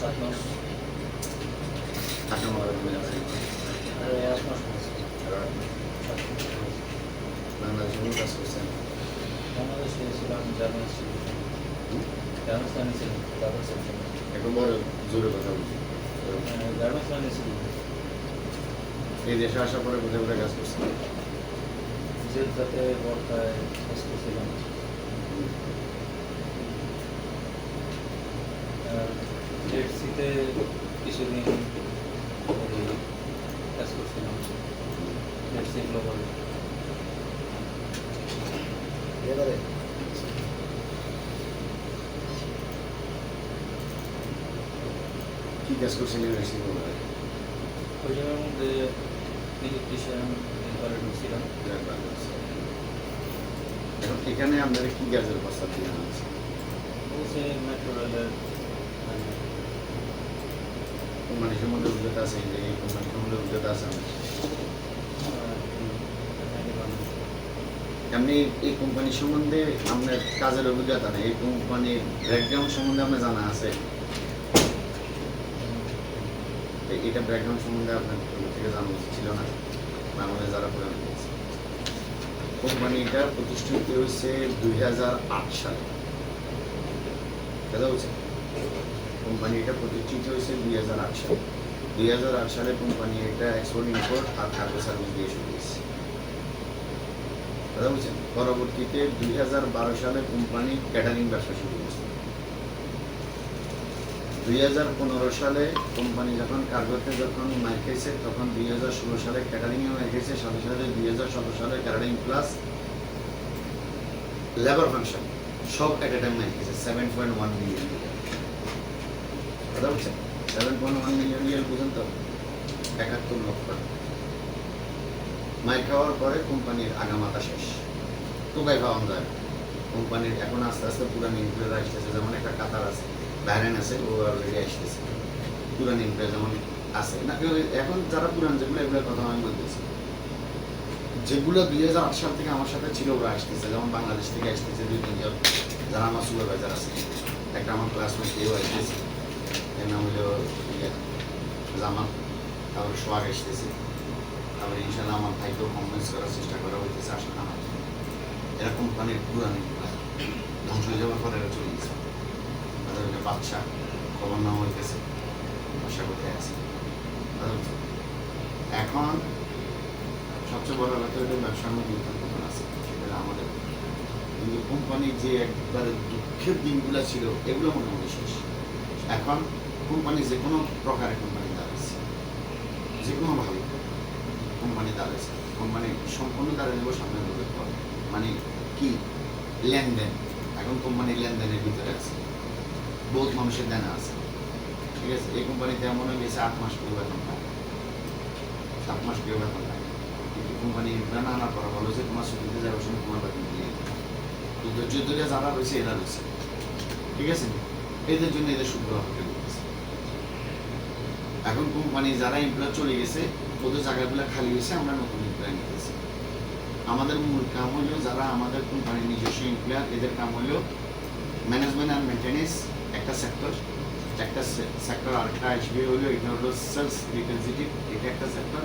7 মাস। 8 নম্বর মিলে আছে। আর 8 মাস হয়েছে। আর 8 মাস। বাংলাদেশে কোন কাজ করছেন? বাংলাদেশে ছিলাম জার্মানি ছিল। জার্মানি ছিল তারপর সেপ্টেম্বর। একটু বড় জোরে কথা বলছি। জার্মানি ছিল। এই দেশে আসার পরে কোথায় কোথায় কাজ করছেন? জেলটাতে বর্তায় কাজ করছিলাম। জেডসিতে কিছুদিন কাজ করছিলাম। ZC global. এবারে কি কাজ করছেন ইউনিভার্সিটি বলে? ওই জায়গার মধ্যে ইলেকট্রিশিয়ান এরপরে ঢুকছিলাম। এখন এখানে আপনারা কি কাজের প্রস্তাব দিয়ে আনছে? বলছে মেট্রো রেলের কোম্পানি সম্বন্ধে অভিজ্ঞতা আছে, যে এই কোম্পানি সম্বন্ধে অভিজ্ঞতা আছে? এমনি এই কোম্পানি সম্বন্ধে আপনার কাজের অভিজ্ঞতা নেই, এই কোম্পানির ব্যাকগ্রাউন্ড সম্বন্ধে আপনার জানা আছে? এটা ব্যাকগ্রাউন্ড সম্বন্ধে আপনার থেকে জানা উচিত ছিল না, বাংলাদেশ যারা পুরান হয়েছে। কোম্পানিটা প্রতিষ্ঠিত হয়েছে 2008 সালে। কথা বলছে, কোম্পানিটা প্রতিষ্ঠিত হয়েছে 2008 সালে। 2008 সালে কোম্পানি এটা এক্সপোর্ট ইম্পোর্ট আর কার্গো সার্ভিস দিয়ে শুরু হয়েছে। কথা বলছেন, পরবর্তীতে 2012 সালে কোম্পানি ক্যাটারিং ব্যবসা শুরু করেছে। 2015 সালে কোম্পানি যখন কার্গোতে যখন মার খেয়েছে, তখন 2016 সালে ক্যাটারিংয়ে মার খেয়েছে, সাথে সাথে 2017 সালে ক্যাটারিং প্লাস লেবার ফাংশন সব এক টাইম মার খেয়েছে 7.1 মিলিয়ন। কথা বলছেন, 7.1 মিলিয়ন রিয়াল পর্যন্ত 71 লক্ষ মাইর খাওয়ার পরে কোম্পানির আগামাতা শেষ। টোকাই খাওয়ানো যায় কোম্পানির। এখন আস্তে আস্তে পুরানি এমপ্লয়ার আসতেছে, যেমন একটা কাতার আছে, বাইরেন আছে, ও অলরেডি আসতেছে। পুরানি এমপ্লয়ার যেমন আছে না, এখন যারা পুরান যেগুলো, এগুলোর কথা আমি বলতেছি, যেগুলো 2008 সাল থেকে আমার সাথে ছিল ওরা আসতেছে। যেমন বাংলাদেশ থেকে আসতেছে 2-3 জন, যারা আমার সুপারভাইজার আছে। একটা আমার ক্লাসমেট কেউ আসতেছে, এর নাম হলো জামান, তারপরে সোহাগ আসতেছে। তারপরে ইনশাল্লাহ আমার ভাইকেও কনভিন্স করার চেষ্টা করা হইতেছে আসলে আমার। এরা কোম্পানির পুরানি ধ্বংস হয়ে যাওয়ার পরে এরা চলে গেছে। তাদের বাচ্চা খবর নাম হইতেছে, বাসা কোথায় আছে। এখন সবচেয়ে বড় কথা হলো ব্যবসার মধ্যে উত্থান আছে, সেটা আমাদের। কিন্তু কোম্পানির যে একবারে দুঃখের দিনগুলো ছিল, এগুলো মোটামুটি শেষ। এখন কোম্পানি যে কোনো প্রকারে কোম্পানি দাঁড়াচ্ছে, যে কোনোভাবে কোম্পানি দাঁড়াচ্ছে। কোম্পানি সম্পূর্ণ দাঁড়িয়ে নেবো সামনে বছর পর। মানে কি লেনদেন, এখন কোম্পানি লেনদেনের ভিতরে আছে, বহুত মানুষের দেনা আছে। ঠিক আছে, এই কোম্পানিতে এমন হয়ে গেছে 8 মাস কেউ বেতন পায়, 7 মাস কেউ বেতন পায়। কিন্তু কোম্পানি না না করা বলো যে তোমার ছুটিতে যাওয়ার সময় তোমার বেতন দিয়ে তো ধৈর্য ধরে যারা রয়েছে এরা রয়েছে। ঠিক আছে, এদের জন্য এদের শুক্র হতে বলতেছে। এখন কোম্পানি যারা এমপ্লয় চলে গেছে, ওদের জায়গাগুলো খালি হয়েছে, আমরা নতুন এমপ্লয় নিতেছি। আমাদের মূল কাম হলো, যারা আমাদের কোম্পানির নিজস্ব এমপ্লয়ার, এদের কাম হলো ম্যানেজমেন্ট আর মেনটেন্যান্স একটা সেক্টর। একটা সেক্টর আরেকটা আসবে হলো, এটা হলো সেলস রিপ্রেজেন্টেটিভ, এটা একটা সেক্টর।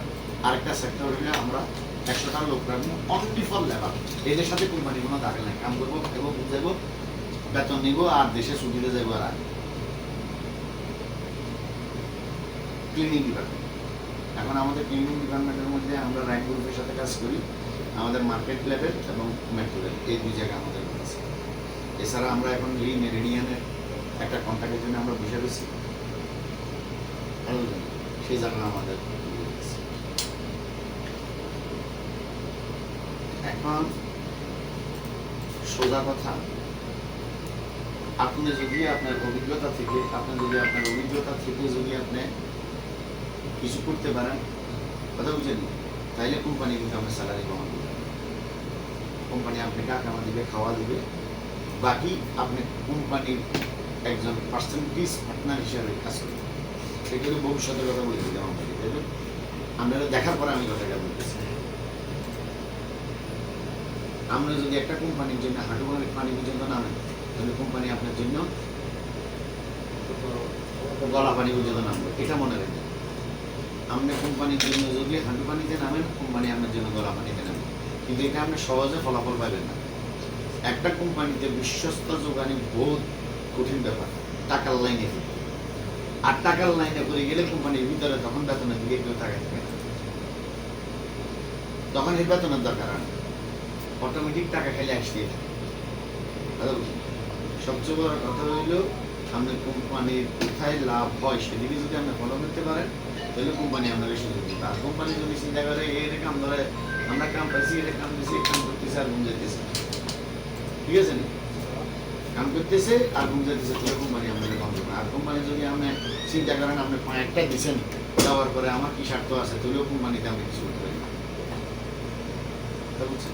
আরেকটা সেক্টর হলে আমরা 100টা লোক রাখবো অনলি ফর লেবার। এদের সাথে কোম্পানি কোনো দাঁড়ায় নাই, কাম করবো, খাবো, বুঝাবো, বেতন নিব আর দেশে ছুটিতে যাবো। আর ক্লিনিং ডিপার্টমেন্ট, এখন আমাদের ক্লিনিং ডিপার্টমেন্টের মধ্যে আমরা র্যাঙ্ক গ্রুপের সাথে কাজ করি। আমাদের মার্কেট লেভেল এবং মেট্রো লেভেল এই দুই জায়গায় আমাদের আছে। এছাড়া আমরা এখন এই মেরিডিয়ানের একটা কন্ট্যাক্টের জন্য আমরা বসে রয়েছি, সেই জায়গায় আমাদের। এখন সোজা কথা, আপনি যদি আপনার অভিজ্ঞতা থেকে যদি আপনি কিছু করতে পারেন, কথা বুঝেন, তাইলে কোম্পানি কিন্তু আপনার স্যালারি কমান দিবে। কোম্পানি আপনাকে আকামা দিবে, খাওয়া দিবে, বাকি আপনি কোম্পানির একজন পার্সেন্টেজ পার্টনার হিসাবে কাজ করবেন। সেগুলো ভবিষ্যতের কথা বলে দিলাম আমাকে, তাই না? আপনারা দেখার পরে আমি কথাটা বলতেছি। আমরা যদি একটা কোম্পানির জন্য হাঁটু পানি পর্যন্ত নামেন, তাহলে কোম্পানি আপনার জন্য গলা পানি পর্যন্ত নামবো, এটা মনে রাখবেন। আপনি কোম্পানির জন্য যদি হাঁটু পানিতে নামেন, কোম্পানি আপনার জন্য গলা পানিতে নামে, কিন্তু এটা আপনি সহজে ফলাফল পাবেন না। একটা কোম্পানিতে বিশ্বস্ত যোগানি বহুত কঠিন ব্যাপার, টাকার লাইনে। আর টাকার লাইনে করে গেলে কোম্পানির ভিতরে তখন বেতনের দিকে কেউ তাকায় থাকে না, তখন এই বেতনের দরকার হয় না, অটোমেটিক টাকা খেলে আসতেই থাকে। সবচেয়ে বড় কথা হইল আপনার কোম্পানির কোথায় লাভ হয় সেদিকে যদি আপনি ফলো করতে পারেন, তাহলে কোম্পানি আপনাকে সুযোগ দিবে। আর কোম্পানি যদি চিন্তা করে এর কাম ধরে, আমরা কাম পাইছি, এটা কাম দিছি, কাম করতেছে আর ঘুম যেতেছে, ঠিক আছে না? কাম করতেছে আর ঘুম যেতেছে, তাহলে কোম্পানি আপনাকে বন্ধ করে। আর কোম্পানি যদি আপনি চিন্তা করেন আপনি একটা দিচ্ছেন, দেওয়ার পরে আমার কি স্বার্থ আছে, তাহলেও কোম্পানিতে আপনি কিছু করতে পারি না। বুঝছেন?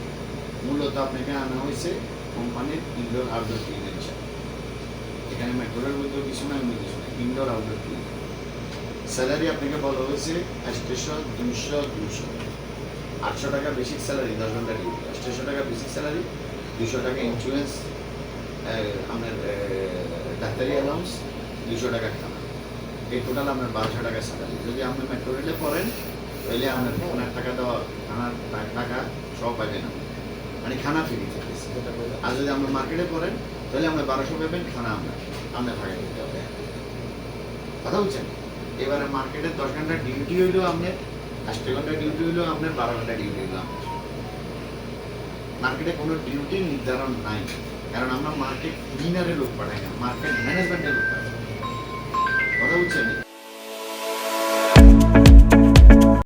মূলত আপনাকে আনা হয়েছে কোম্পানির ইনডোর আউটডোর ক্লিনার হিসাবে। এখানে মেট্রোলের মধ্যে কিছু না, অন্য কিছু না, ইনডোর আউটডোর ক্লিনার। স্যালারি আপনাকে বলা হয়েছে 800, 200, 200, 800 টাকা বেসিক স্যালারি, 10 ঘন্টা ডিউটি, 800 টাকা বেসিক স্যালারি, 200 টাকা ইন্স্যুরেন্স, আপনার ডাক্তারি অ্যালাউন্স, 200 টাকা খানা, এই টোটাল আপনার 1200 টাকা স্যালারি। যদি আপনি মেট্রো রেলে পড়েন তাহলে আপনার খানার টাকা দেওয়া, খানার টাকা সব পাবেন না, মানে খানা ফ্রি থাকতেছে। আর যদি আপনি মার্কেটে পড়েন তাহলে আমরা 1200 পাবেন, খানা আপনার ভাগে দিতে হবে। কথা বুঝছেন? এবারে মার্কেটে 10 ঘন্টা ডিউটি হইলেও আপনার, 8 ঘন্টা ডিউটি হইলেও আপনার, 12 ঘন্টা ডিউটি হইলেও আপনার। মার্কেটে কোনো ডিউটি নির্ধারণ নাই, কারণ আমরা মার্কেট ক্লিনারে লোক পাঠাই না, মার্কেট ম্যানেজমেন্টের লোক পাঠাই। কথা বুঝছেন?